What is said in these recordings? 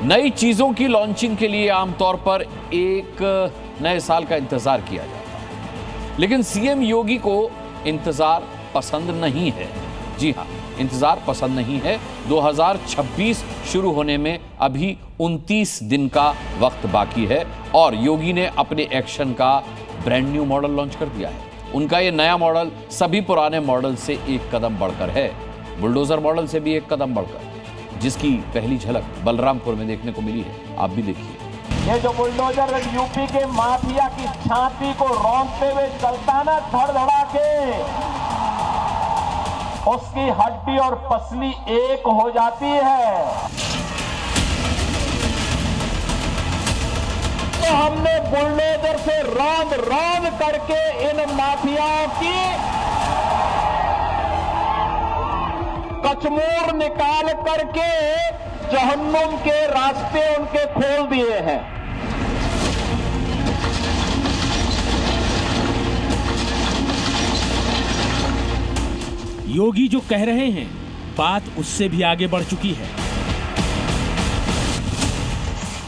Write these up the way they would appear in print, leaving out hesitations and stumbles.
नई चीजों की लॉन्चिंग के लिए आमतौर पर एक नए साल का इंतजार किया जाता है, लेकिन सीएम योगी को इंतजार पसंद नहीं है। जी हां, इंतजार पसंद नहीं है। 2026 शुरू होने में अभी 29 दिन का वक्त बाकी है और योगी ने अपने एक्शन का ब्रांड न्यू मॉडल लॉन्च कर दिया है। उनका ये नया मॉडल सभी पुराने मॉडल से एक कदम बढ़कर है, बुलडोजर मॉडल से भी एक कदम बढ़कर, जिसकी पहली झलक बलरामपुर में देखने को मिली है। आप भी देखिए। ये जो बुलडोजर यूपी के माफिया की छाती को रौंदते हुए चलता ना धड़धड़ा के, उसकी हड्डी और पसली एक हो जाती है। तो हमने बुलडोजर से रौंद रौंद करके इन माफियाओं की कचमूर निकाल करके जहन्नुम के रास्ते उनके खोल दिए हैं। योगी जो कह रहे हैं, बात उससे भी आगे बढ़ चुकी है।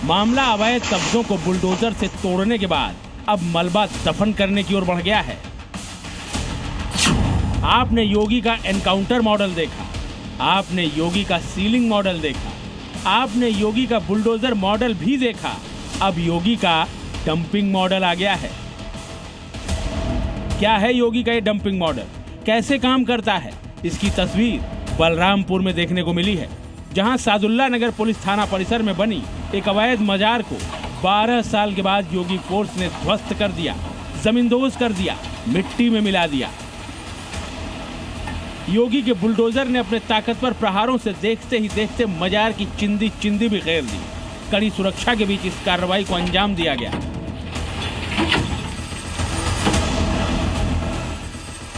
मामला अवैध कब्जों को बुलडोजर से तोड़ने के बाद अब मलबा दफन करने की ओर बढ़ गया है। आपने योगी का एनकाउंटर मॉडल देखा, आपने योगी का सीलिंग मॉडल देखा, आपने योगी का बुलडोजर मॉडल भी देखा, अब योगी का डंपिंग मॉडल आ गया है। क्या है योगी का ये डंपिंग मॉडल, कैसे काम करता है, इसकी तस्वीर बलरामपुर में देखने को मिली है, जहां सादुल्ला नगर पुलिस थाना परिसर में बनी एक अवैध मजार को 12 साल के बाद योगी फोर्स ने ध्वस्त कर दिया, जमींदोज कर दिया, मिट्टी में मिला दिया। योगी के बुलडोजर ने अपने ताकतवर प्रहारों से देखते ही देखते मजार की चिंदी चिंदी भी खेल दी। कड़ी सुरक्षा के बीच इस कार्रवाई को अंजाम दिया गया।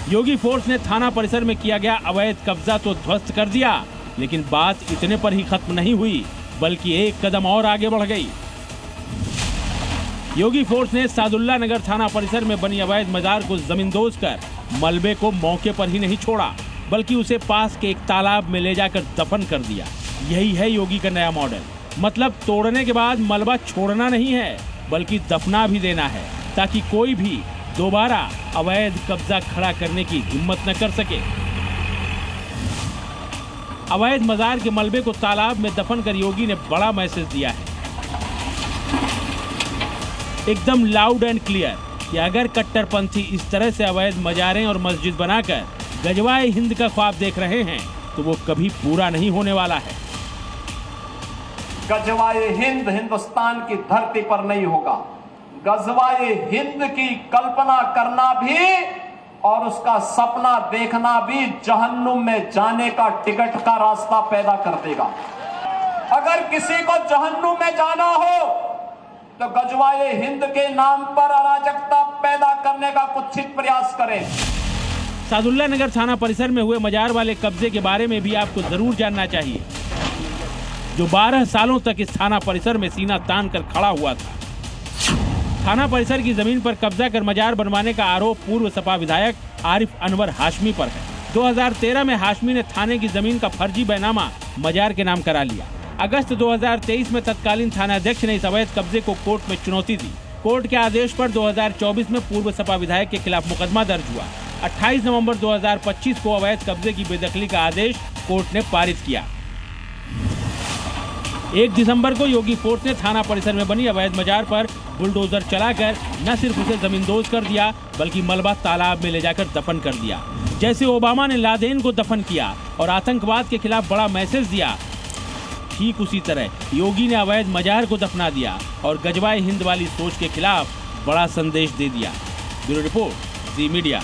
योगी फोर्स ने थाना परिसर में किया गया अवैध कब्जा तो ध्वस्त कर दिया, लेकिन बात इतने पर ही खत्म नहीं हुई, बल्कि एक कदम और आगे बढ़ गई। योगी फोर्स ने सादुल्ला नगर थाना परिसर में बनी अवैध मजार को जमींदोज कर मलबे को मौके पर ही नहीं छोड़ा, बल्कि उसे पास के एक तालाब में ले जाकर दफन कर दिया। यही है योगी का नया मॉडल। मतलब तोड़ने के बाद मलबा छोड़ना नहीं है, बल्कि दफना भी देना है, ताकि कोई भी दोबारा अवैध कब्जा खड़ा करने की हिम्मत न कर सके। अवैध मजार के मलबे को तालाब में दफन कर योगी ने बड़ा मैसेज दिया है, एकदम लाउड एंड क्लियर, कि अगर कट्टरपंथी इस तरह से अवैध मजारें और मस्जिद बनाकर गजवाए हिंद का ख्वाब देख रहे हैं, तो वो कभी पूरा नहीं होने वाला है। गजवाए हिंद हिंदुस्तान की धरती पर नहीं होगा। गजवाए हिंद की कल्पना करना भी और उसका सपना देखना भी जहन्नुम में जाने का टिकट का रास्ता पैदा कर देगा। अगर किसी को जहन्नुम में जाना हो तो गजवाए हिंद के नाम पर अराजकता पैदा करने का कुत्सित प्रयास करें। सादुल्ला नगर थाना परिसर में हुए मजार वाले कब्जे के बारे में भी आपको जरूर जानना चाहिए, जो 12 सालों तक इस थाना परिसर में सीना तान कर खड़ा हुआ था। थाना परिसर की जमीन पर कब्जा कर मजार बनवाने का आरोप पूर्व सपा विधायक आरिफ अनवर हाशमी पर है। 2013 में हाशमी ने थाने की जमीन का फर्जी बैनामा मजार के नाम करा लिया। अगस्त 2023 में तत्कालीन थानाध्यक्ष ने इस अवैध कब्जे को कोर्ट में चुनौती दी। कोर्ट के आदेश पर 2024 में पूर्व सपा विधायक के खिलाफ मुकदमा दर्ज हुआ। 28 नवंबर 2025 को अवैध कब्जे की बेदखली का आदेश कोर्ट ने पारित किया। 1 दिसंबर को योगी फोर्स ने थाना परिसर में बनी अवैध मजार पर बुलडोजर चलाकर न सिर्फ उसे जमींदोज कर दिया, बल्कि मलबा तालाब में ले जाकर दफन कर दिया। जैसे ओबामा ने लादेन को दफन किया और आतंकवाद के खिलाफ बड़ा मैसेज दिया, ठीक उसी तरह योगी ने अवैध मजार को दफना दिया और गजवाए हिंद वाली सोच के खिलाफ बड़ा संदेश दे दिया। ब्यूरो रिपोर्ट, जी मीडिया।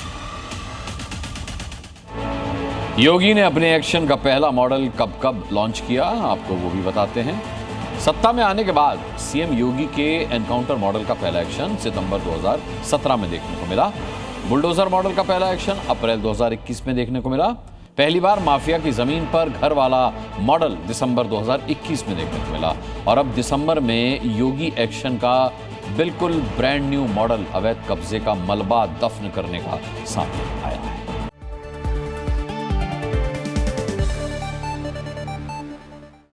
योगी ने अपने एक्शन का पहला मॉडल कब लॉन्च किया, आपको वो भी बताते हैं। सत्ता में आने के बाद सीएम योगी के एनकाउंटर मॉडल का पहला एक्शन सितंबर 2017 में देखने को मिला। बुलडोजर मॉडल का पहला एक्शन अप्रैल 2021 में देखने को मिला। पहली बार माफिया की जमीन पर घर वाला मॉडल दिसंबर 2021 में देखने को मिला और अब दिसंबर में योगी एक्शन का बिल्कुल ब्रांड न्यू मॉडल अवैध कब्जे का मलबा दफन करने का सामने आया है।